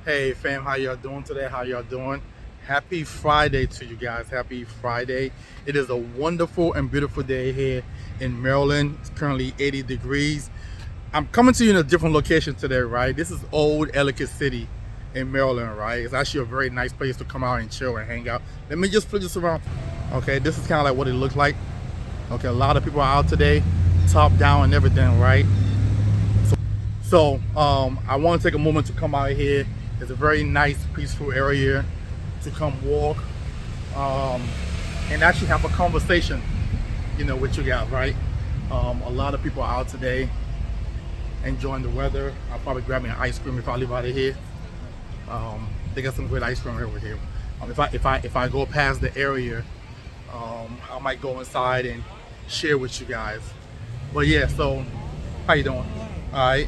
Hey fam, how y'all doing today? How y'all doing? Happy Friday to you guys. Happy Friday. It is a wonderful and beautiful day here in Maryland. It's currently 80 degrees. I'm coming to you in a different location today, right? This is old Ellicott City in Maryland, right? It's actually a very nice place to come out and chill and hang out. Let me just flip this around. Okay, this is kind of like what it looks like. Okay, a lot of people are out today, top down and everything, right? So I want to take a moment to come out here. It's a very nice, peaceful area to come walk and actually have a conversation, with you guys, right? A lot of people are out today enjoying the weather. I'll probably grab me an ice cream if I leave out of here. They got some great ice cream over here. If I go past the area, I might go inside and share with you guys. But yeah, so how you doing? All right.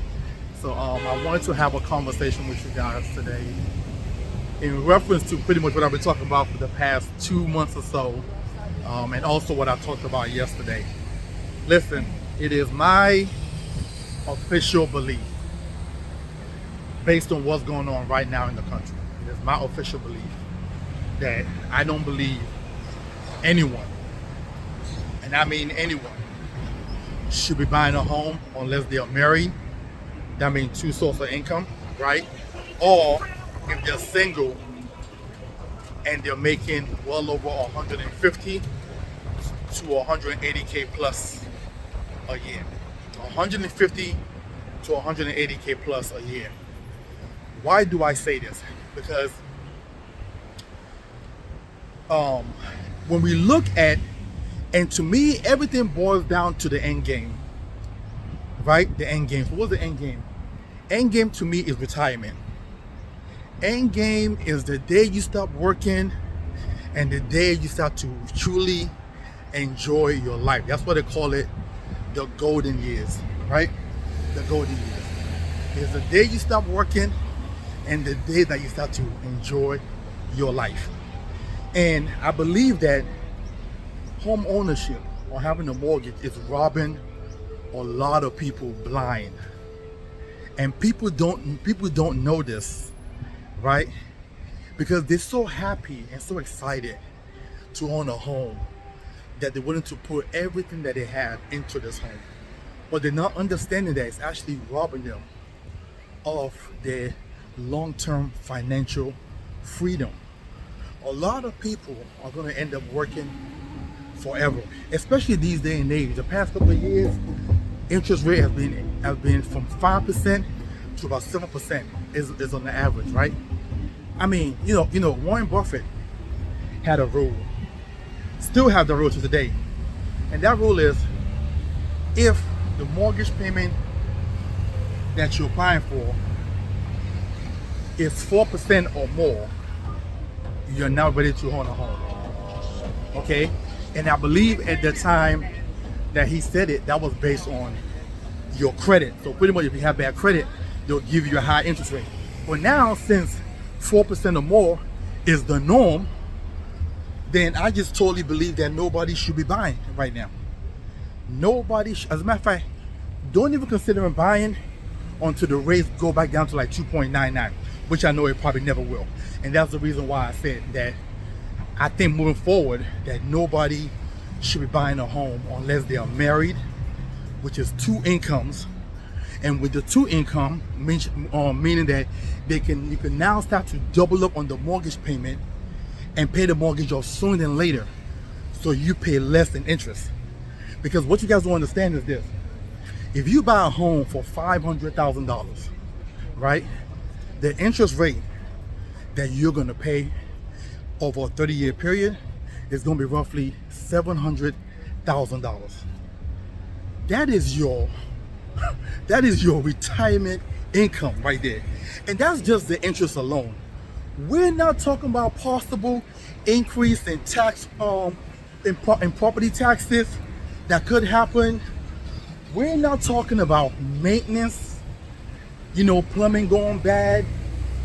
So I wanted to have a conversation with you guys today in reference to pretty much what I've been talking about for the past 2 months or so, and also what I talked about yesterday. Listen, it is my official belief, based on what's going on right now in the country, it is my official belief that I don't believe anyone, and I mean anyone, should be buying a home unless they are married. That means two sources of income, right? Or if they're single and they're making well over 150 to 180K plus a year. 150 to 180K plus a year. Why do I say this? Because when we look at, and to me, everything boils down to the end game, right? The end game. So what's the end game? End game to me is retirement. End game is the day you stop working and the day you start to truly enjoy your life. That's what they call it, the golden years, right? The golden years. It's the day you stop working and the day that you start to enjoy your life. And I believe that home ownership or having a mortgage is robbing a lot of people blind, and people don't know this, right? Because they're so happy and so excited to own a home that they're willing to put everything that they have into this home, but they're not understanding that it's actually robbing them of their long-term financial freedom. A lot of people are going to end up working forever, especially these day and age. The past couple of years, interest rate has been from 5% to about 7% is on the average, right? I mean, Warren Buffett had a rule, still have the rule to today, and that rule is if the mortgage payment that you're applying for is 4% or more, you're now ready to own a home. Okay, and I believe at the time that he said it, that was based on your credit. So pretty much if you have bad credit, they'll give you a high interest rate. But now, since 4% or more is the norm, then I just totally believe that nobody should be buying right now. As a matter of fact, don't even consider buying until the rates go back down to like 2.99, which I know it probably never will. And that's the reason why I said that I think moving forward that nobody should be buying a home unless they are married, which is two incomes, and with the two income meaning that you can now start to double up on the mortgage payment and pay the mortgage off sooner than later, so you pay less in interest. Because what you guys don't understand is this: if you buy a home for $500,000, right, the interest rate that you're going to pay over a 30-year period is going to be roughly $700,000. That is your retirement income right there, and that's just the interest alone. We're not talking about possible increase in tax in property taxes that could happen. We're not talking about maintenance, plumbing going bad,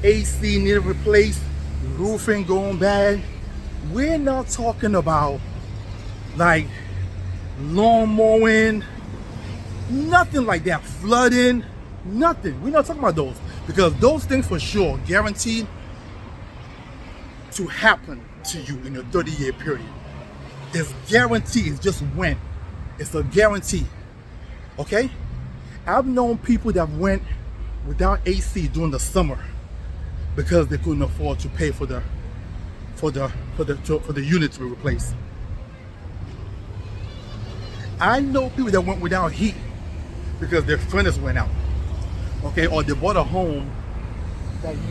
AC needed replaced, roofing going bad. We're not talking about like lawn mowing, nothing like that, flooding, nothing. We're not talking about those, Because those things for sure guaranteed to happen to you in your 30-year period. It's guaranteed. It's just when. It's a guarantee. Okay? I've known people that went without AC during the summer because they couldn't afford to pay for the unit to be replaced. I know people that went without heat because their furnace went out. Okay, or they bought a home that used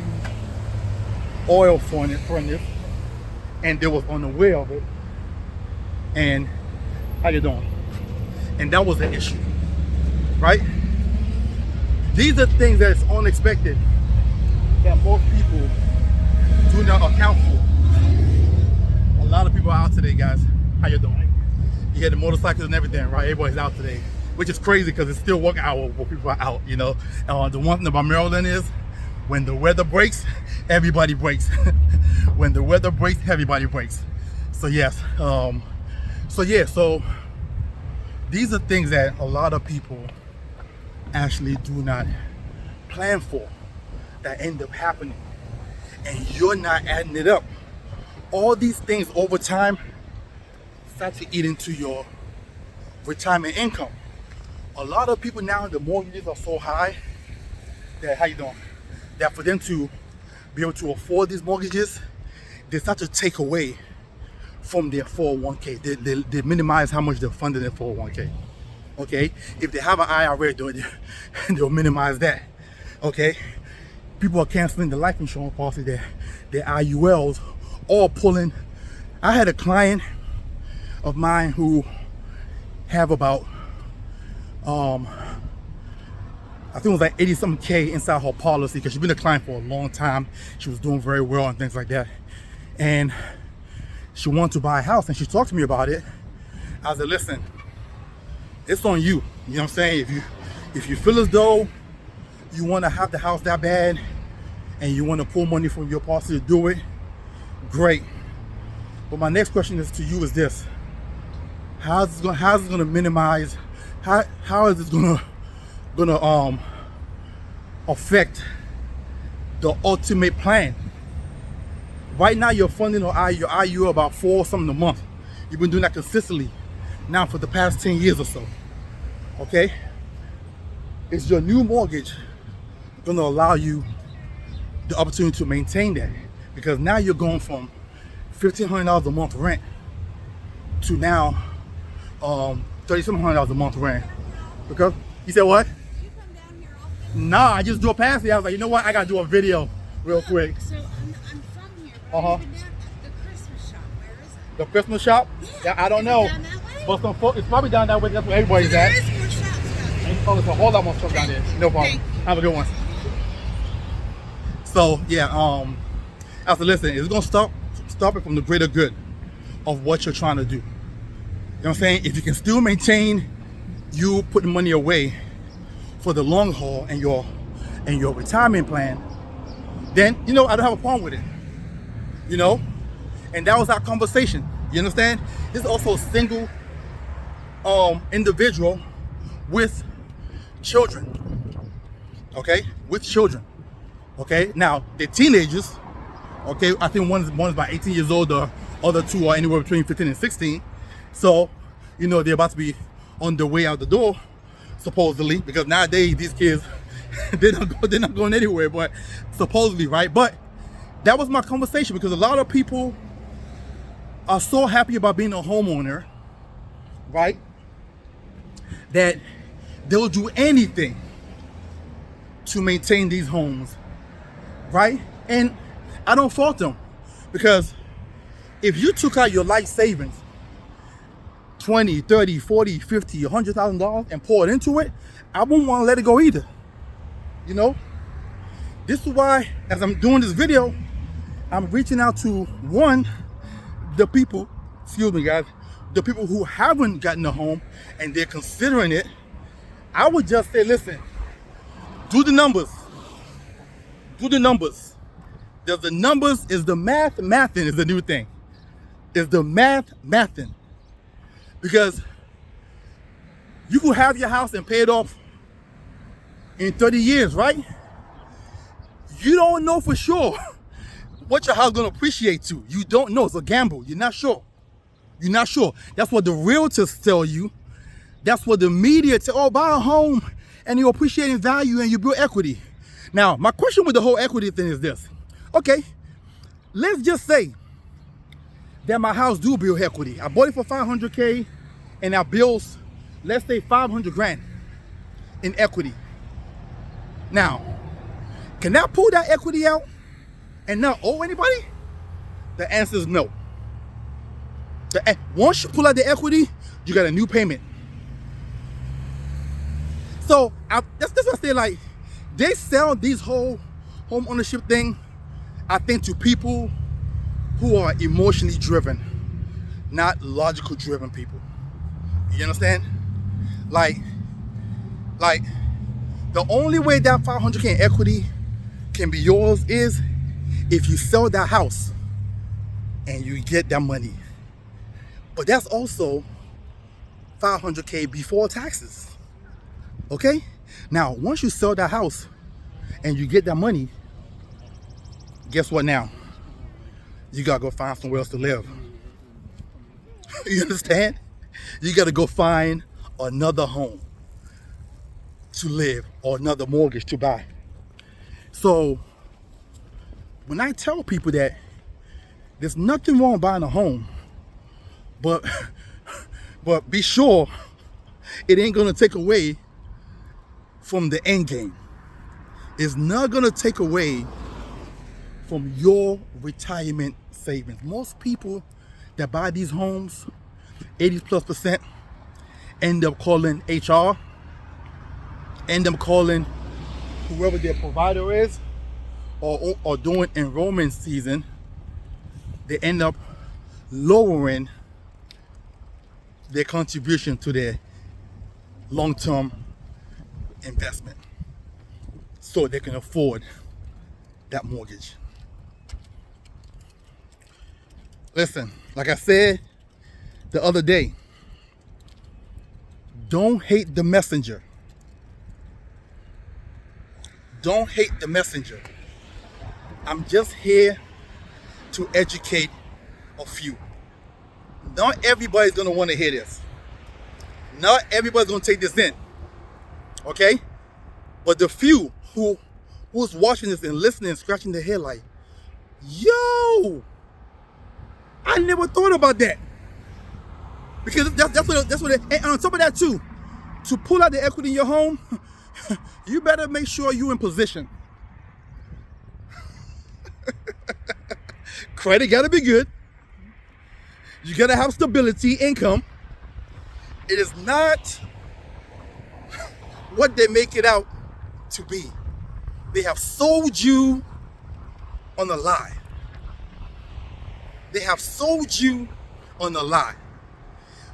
oil furnace and they was unaware of it. And how you doing? And that was the issue, right? These are things that's unexpected that most people do not account for. A lot of people are out today, guys. How you doing? You get the motorcycles and everything, right? Everybody's out today, which is crazy because it's still work hour where people are out, you know. The one thing about Maryland is when the weather breaks, everybody breaks. When the weather breaks, everybody breaks. So yes, so these are things that a lot of people actually do not plan for that end up happening, and you're not adding it up. All these things over time start to eat into your retirement income. A lot of people now, the mortgages are so high that, how you doing? That for them to be able to afford these mortgages, they start to take away from their 401k. They minimize how much they're funding their 401k. Okay, if they have an IRA, they'll minimize that. Okay, people are canceling the life insurance policy, their IULs, all pulling. I had a client of mine who have about I think it was like 80 something K inside her policy because she's been a client for a long time. She was doing very well and things like that, and she wanted to buy a house, and she talked to me about it. I said, listen, it's on you. You know what I'm saying? If you feel as though you want to have the house that bad and you want to pull money from your policy to do it, great. But my next question is to you is this: how's it going to minimize? How is this going to affect the ultimate plan? Right now, you're funding your IU about $4 something a month. You've been doing that consistently now for the past 10 years or so. Okay? Is your new mortgage going to allow you the opportunity to maintain that? Because now you're going from $1,500 a month rent to now $3,700 a month rent. Because you said what? You come down here often? Nah, I just drove past it. I was like, you know what? I gotta do a video real quick. So I'm from here, but I've been down at the Christmas shop. Where is it? The Christmas shop? Yeah, I don't know. Down that way? But some folks, it's probably down that way. That's where everybody's There at. is more shops down there. Oh, there's a whole lot more stuff down there. No problem. Okay. Have a good one. So yeah, I said, listen, it's gonna stop it from the greater good of what you're trying to do. You know what I'm saying? If you can still maintain you putting money away for the long haul and your retirement plan, then I don't have a problem with it. And that was our conversation. You understand? This is also a single individual with children. Okay? With children. Okay? Now, they're teenagers. Okay? I think one's about 18 years old, the other two are anywhere between 15 and 16. So, they're about to be on their way out the door, supposedly, because nowadays these kids, they're not going anywhere, but supposedly, right? But that was my conversation, because a lot of people are so happy about being a homeowner, right, that they'll do anything to maintain these homes, right? And I don't fault them, because if you took out your life savings, $20, $30, $40, $50, $100,000 and pour it into it, I wouldn't want to let it go either. This is why, as I'm doing this video, I'm reaching out to the people who haven't gotten a home and they're considering it. I would just say, listen, do the numbers. There's the numbers, is the mathing is the new thing. Is the mathing. Because you could have your house and pay it off in 30 years, right? You don't know for sure what your house gonna appreciate to. You don't know. It's a gamble. You're not sure. You're not sure. That's what the realtors tell you. That's what the media tell. Oh, buy a home and you're appreciating value and you build equity. Now, my question with the whole equity thing is this. Okay, let's just say that my house do build equity. I bought it for $500K and our bills, let's say 500 grand in equity. Now, can I pull that equity out and not owe anybody? The answer is no. Once you pull out the equity, you got a new payment. So that's what I say, like, they sell these whole home ownership thing, I think, to people who are emotionally driven, not logical driven people. You understand? Like the only way that 500K in equity can be yours is if you sell that house and you get that money. But that's also 500K before taxes. Okay? Now, once you sell that house and you get that money, guess what now? You gotta go find somewhere else to live. You understand? You gotta go find another home to live or another mortgage to buy. So, when I tell people that there's nothing wrong buying a home, but be sure it ain't gonna take away from the end game. It's not gonna take away from your retirement savings. Most people that buy these homes, 80+%, end up calling HR, end up calling whoever their provider is, or doing enrollment season. They end up lowering their contribution to their long-term investment so they can afford that mortgage. Listen, like I said the other day, don't hate the messenger. Don't hate the messenger. I'm just here to educate a few. Not everybody's gonna want to hear this. Not everybody's gonna take this in. Okay? But the few who's watching this and listening and scratching their head like, yo, I never thought about that. Because that's what it, and on top of that too, to pull out the equity in your home, you better make sure you're in position. Credit gotta be good. You gotta have stability, income. It is not what they make it out to be. They have sold you on a lie. They have sold you on a lie.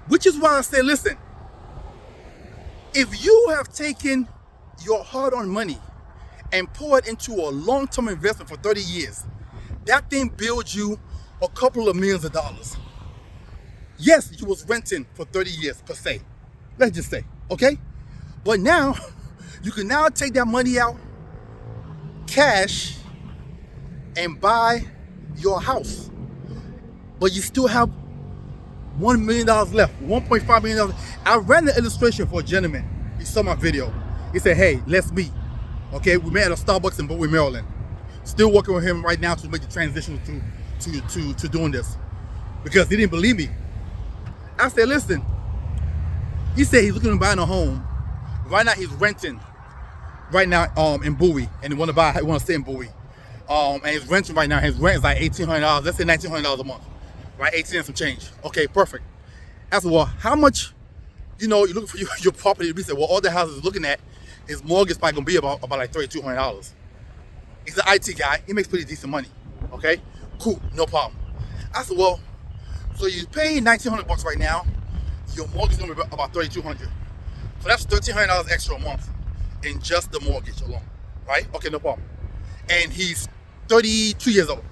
Which is why I say, listen, if you have taken your hard-earned money and poured into a long-term investment for 30 years, that thing builds you a couple of millions of dollars. Yes, you was renting for 30 years per se. Let's just say, okay? But now, you can now take that money out, cash, and buy your house. But you still have $1 million left, $1.5 million. I ran the illustration for a gentleman. He saw my video. He said, hey, let's meet. Okay, we met at a Starbucks in Bowie, Maryland. Still working with him right now to make the transition to doing this. Because he didn't believe me. I said, listen, he said he's looking at buying a home. Right now he's renting right now in Bowie, and he want to stay in Bowie. And he's renting right now. His rent is like $1,800. Let's say $1,900 a month, right? 18 and some change. Okay, perfect. I said, well, how much? You know, you're looking for your property. We said, well, all the houses is looking at, his mortgage probably gonna be about like $3,200. He's an IT guy. He makes pretty decent money. Okay, cool, no problem. I said, well, so you're paying $1,900 right now. Your mortgage is gonna be about $3,200. So that's $1,300 extra a month in just the mortgage alone, right? Okay, no problem. And he's 32 years old.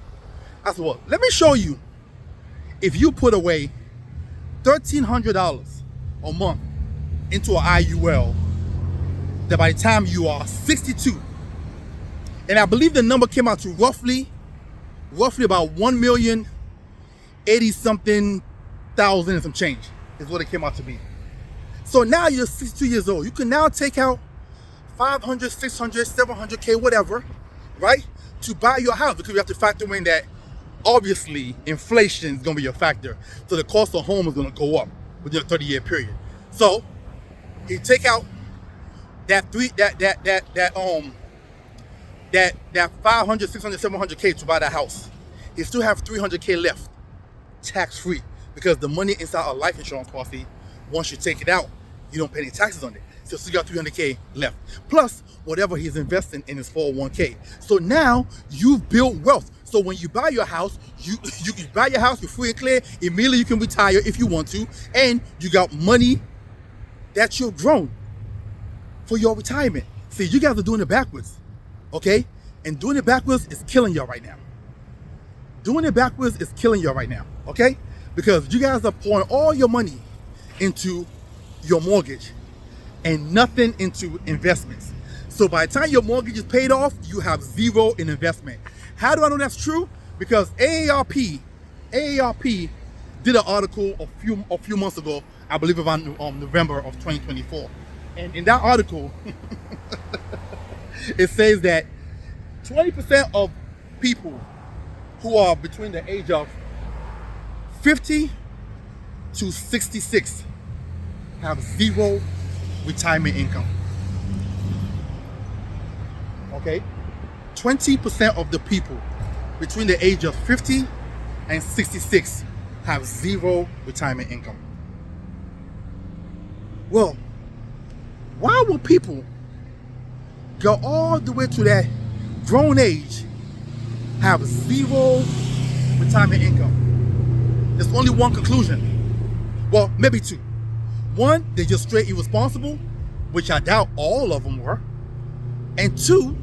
I said, well, let me show you. If you put away $1,300 a month into an IUL, that by the time you are 62, And I believe the number came out to roughly about 1,080,000 something and some change is what it came out to be. So now you're 62 years old. You can now take out 500, 600, 700K, whatever, right? To buy your house, because you have to factor in that obviously inflation is going to be a factor. So the cost of home is going to go up within a 30-year period. So you take out that 500, 600, 700K to buy that house. You still have 300K left, tax-free, because the money inside a life insurance policy, once you take it out, you don't pay any taxes on it. So you got 300K left, plus whatever he's investing in his 401K. So now you've built wealth. So when you buy your house, you can buy your house, you're free and clear. Immediately you can retire if you want to, and you got money that you've grown for your retirement. See, you guys are doing it backwards, okay? And doing it backwards is killing y'all right now. Doing it backwards is killing y'all right now, okay? Because you guys are pouring all your money into your mortgage and nothing into investments. So by the time your mortgage is paid off, you have zero in investment. How do I know that's true? Because AARP did an article a few months ago, I believe around November of 2024. And in that article, it says that 20% of people who are between the age of 50 to 66 have zero retirement income. Okay? 20% of the people between the age of 50 and 66 have zero retirement income. Well, why would people go all the way to that grown age, have zero retirement income? There's only one conclusion. Well, maybe two. One, they're just straight irresponsible, which I doubt all of them were. And two,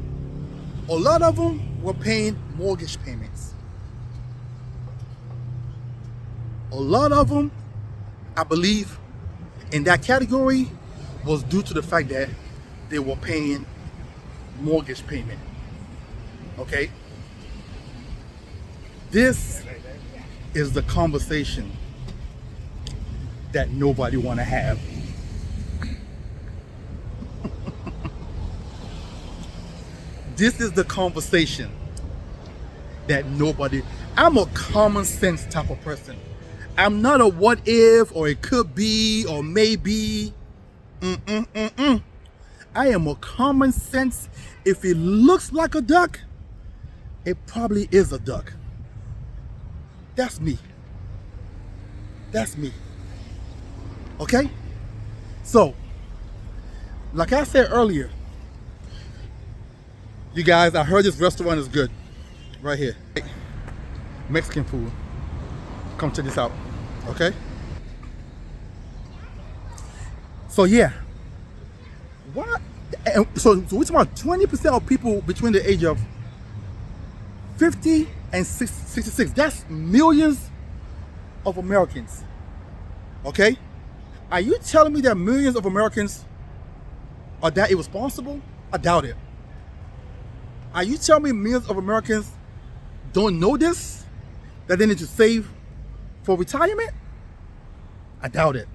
a lot of them were paying mortgage payments. A lot of them, I believe, in that category was due to the fact that they were paying mortgage payment. Okay? This is the conversation that nobody want to have. This is the conversation that nobody... I'm a common sense type of person. I'm not a what if or it could be or maybe. I am a common sense. If it looks like a duck, it probably is a duck. That's me. That's me. Okay? So, like I said earlier, you guys, I heard this restaurant is good. Right here. Mexican food. Come check this out. Okay? So yeah. What? So we're talking about 20% of people between the age of 50 and 66. That's millions of Americans. Okay? Are you telling me that millions of Americans are that irresponsible? I doubt it. Are you telling me millions of Americans don't know this? That they need to save for retirement? I doubt it.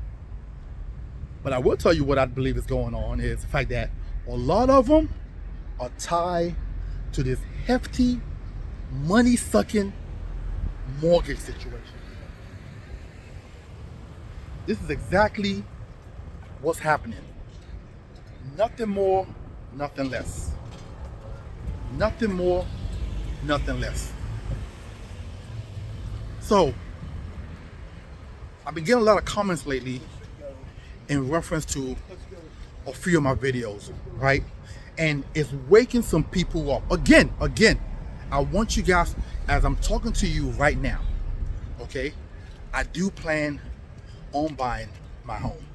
But I will tell you what I believe is going on is the fact that a lot of them are tied to this hefty, money-sucking mortgage situation. This is exactly what's happening. Nothing more, nothing less. Nothing more, nothing less. So, I've been getting a lot of comments lately in reference to a few of my videos, right? And it's waking some people up. Again, I want you guys, as I'm talking to you right now, okay? I do plan on buying my home.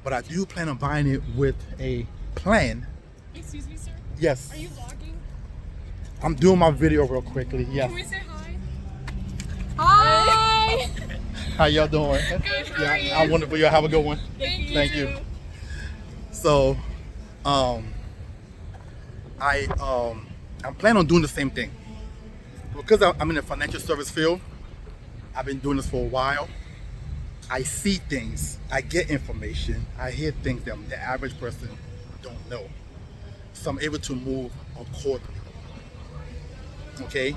But I do plan on buying it with a plan. Excuse me, sir? Yes. Are you vlogging? I'm doing my video real quickly, yes. Can we say hi? Hi! How y'all doing? Good, how are you? I'm wonderful. Y'all have a good one. Thank you. So, I I'm planning on doing the same thing. Because I'm in the financial service field, I've been doing this for a while. I see things, I get information, I hear things that the average person don't know. So I'm able to move accordingly. Okay?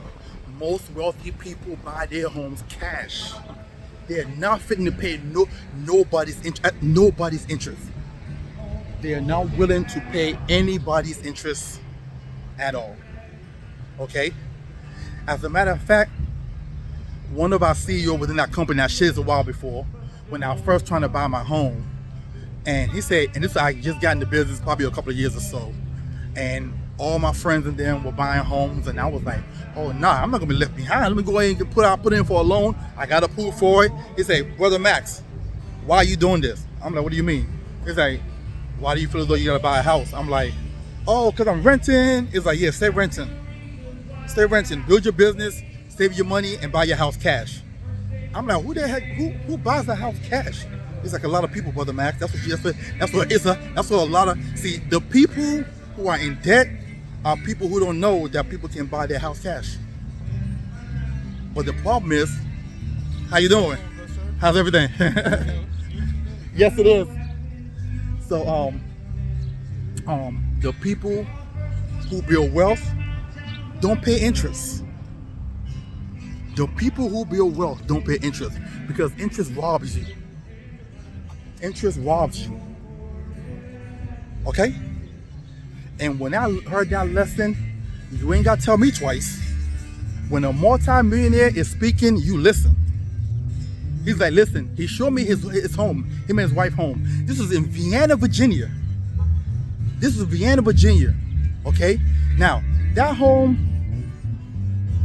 Most wealthy people buy their homes cash. They're not fitting to pay nobody's interest. They are not willing to pay anybody's interest at all. Okay? As a matter of fact, one of our CEOs within that company, I shared this a while before, when I was first trying to buy my home, and he said, and this I just got into business probably a couple of years or so, and all my friends and them were buying homes, and I was like, oh nah, I'm not gonna be left behind. Let me go ahead and put in for a loan. I got approved for it. He said, Brother Max, why are you doing this? I'm like, what do you mean? He's like, why do you feel as though you gotta buy a house? I'm like, oh, because I'm renting. It's like, yeah, stay renting. Stay renting. Build your business, save your money, and buy your house cash. I'm like, who the heck, who buys a house cash? It's like a lot of people, Brother Max. That's what a lot of, see, the people who are in debt are people who don't know that people can buy their house cash. But the problem is, how you doing? How's everything? Yes, it is. So, the people who build wealth don't pay interest. The people who build wealth don't pay interest because interest robs you. Interest robs you. Okay? And when I heard that lesson, you ain't got to tell me twice. When a multi-millionaire is speaking, you listen. He's like, listen, he showed me his home, him and his wife home. This is in Vienna, Virginia. This is Vienna, Virginia. Okay? Now, that home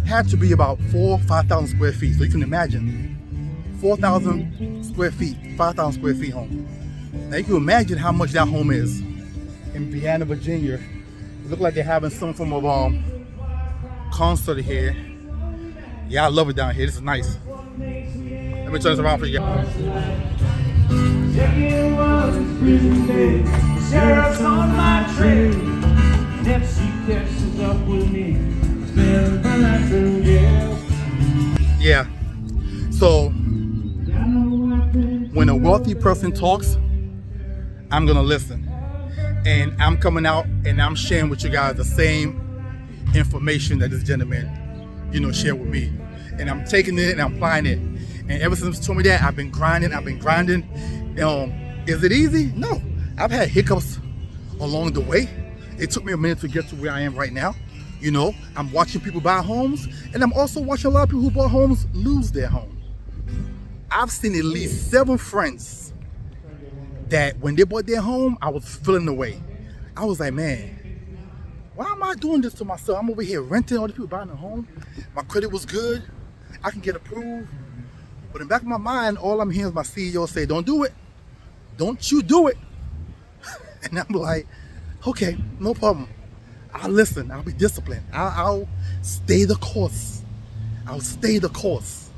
had to be about 5,000 square feet. So you can imagine 4,000 square feet, 5,000 square feet home. Now you can imagine how much that home is in Vienna, Virginia. It look like they're having some form of concert here. Yeah, I love it down here. This is nice. Let me turn this around for you guys. Sheriff's on my trail. If she catches up with me. Yeah. So when a wealthy person talks, I'm gonna listen. And I'm coming out and I'm sharing with you guys the same information that this gentleman, shared with me. And I'm taking it and I'm applying it. And ever since he told me that, I've been grinding. Is it easy? No. I've had hiccups along the way. It took me a minute to get to where I am right now. I'm watching people buy homes, and I'm also watching a lot of people who bought homes lose their home. I've seen at least 7 friends that when they bought their home, I was feeling the way. I was like, man, why am I doing this to myself? I'm over here renting, all the people buying a home. My credit was good. I can get approved. But in the back of my mind, all I'm hearing is my CEO say, don't do it. Don't you do it. And I'm like, okay, no problem. I'll listen. I'll be disciplined. I'll stay the course. I'll stay the course.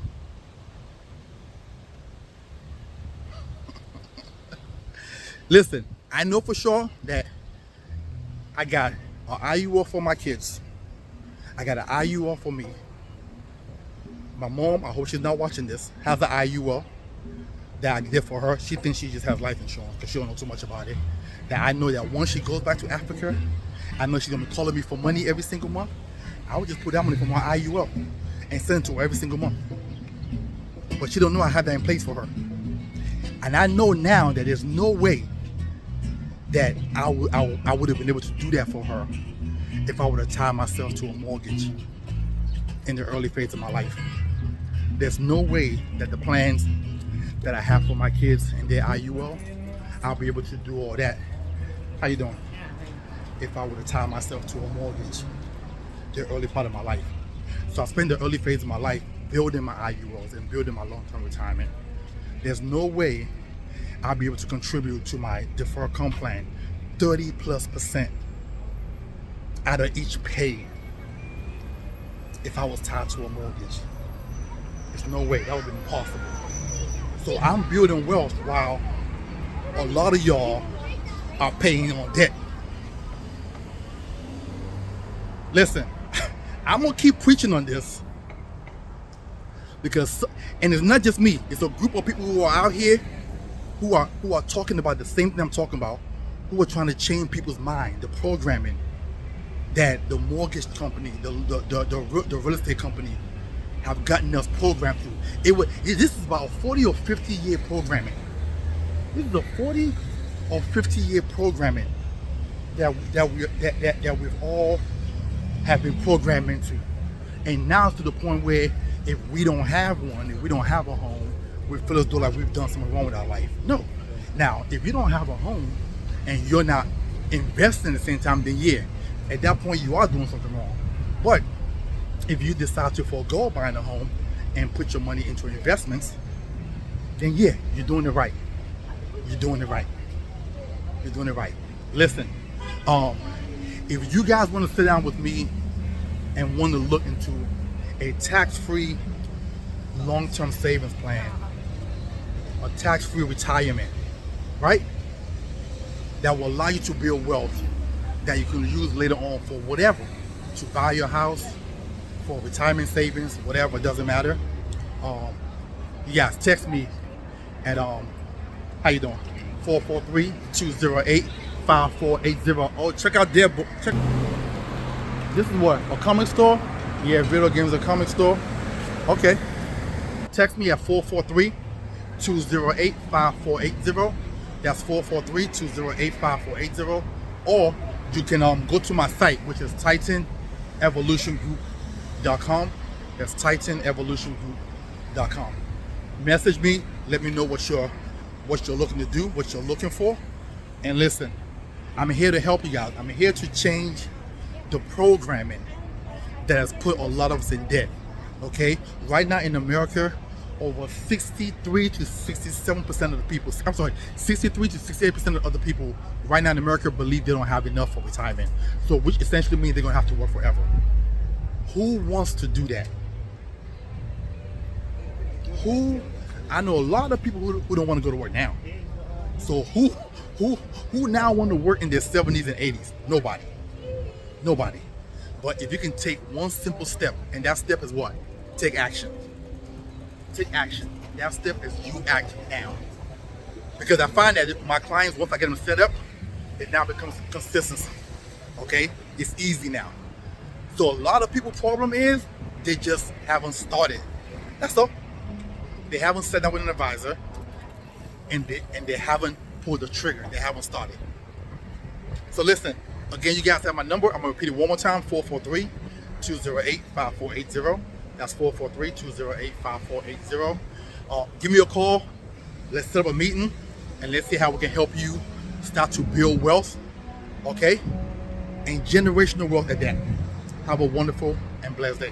Listen, I know for sure that I got an IUL for my kids. I got an IUL for me. My mom, I hope she's not watching this, has an IUL that I did for her. She thinks she just has life insurance because she don't know too much about it. That I know that once she goes back to Africa, I know she's gonna be calling me for money every single month. I would just put that money from my IUL and send it to her every single month. But she don't know I have that in place for her. And I know now that there's no way that I would have been able to do that for her if I would have tied myself to a mortgage in the early phase of my life. There's no way that the plans that I have for my kids and their IUL, I'll be able to do all that. How you doing? If I would have tied myself to a mortgage the early part of my life. So I spent the early phase of my life building my IULs and building my long-term retirement. There's no way I'll be able to contribute to my deferred comp plan 30+% out of each pay if I was tied to a mortgage. There's no way. That would be impossible. So I'm building wealth while a lot of y'all are paying on debt. Listen, I'm gonna keep preaching on this because, and it's not just me. It's a group of people who are out here who are talking about the same thing I'm talking about, who are trying to change people's mind, the programming that the mortgage company, the real estate company have gotten us programmed through. This is about 40 or 50 year programming. This is a 40 or 50 year programming that we've all have been programmed into. And now it's to the point where if we don't have one, if we don't have a home, we feel as though like we've done something wrong with our life. No. Now, if you don't have a home and you're not investing at the same time, then yeah, at that point you are doing something wrong. But if you decide to forego buying a home and put your money into investments, then yeah, you're doing it right. You're doing it right. You're doing it right. Listen, if you guys want to sit down with me and want to look into a tax-free long-term savings plan, a tax-free retirement, right? That will allow you to build wealth that you can use later on for whatever, to buy your house, for retirement savings, whatever, it doesn't matter. You guys text me at how you doing? 443-208-5480. Oh, check out their book. This is what? A comic store? Yeah, video games, a comic store. Okay. Text me at 443-208-5480. That's 443-208-5480. Or you can go to my site, which is TitanEvolutionGroup.com. That's TitanEvolutionGroup.com. Message me. Let me know what you're looking to do, what you're looking for. And listen, I'm here to help you guys. I'm here to change the programming that has put a lot of us in debt. Okay? Right now in America, over 63 to 67% of the people, 63 to 68% of the people right now in America believe they don't have enough for retirement. So which essentially means they're gonna have to work forever. Who wants to do that? I know a lot of people who don't want to go to work now. So who now want to work in their 70s and 80s? Nobody. But if you can take one simple step, and that step is what? Take action. Take action. That step is you act now. Because I find that my clients, once I get them set up, it now becomes consistency. Okay? It's easy now. So a lot of people's problem is they just haven't started. That's all. They haven't sat down with an advisor, and they haven't pulled the trigger. They haven't started. So listen, again, you guys have my number. I'm gonna repeat it one more time: 443-208-5480. That's 443-208-5480. Give me a call. Let's set up a meeting, and let's see how we can help you start to build wealth, okay? And generational wealth at that. Have a wonderful and blessed day.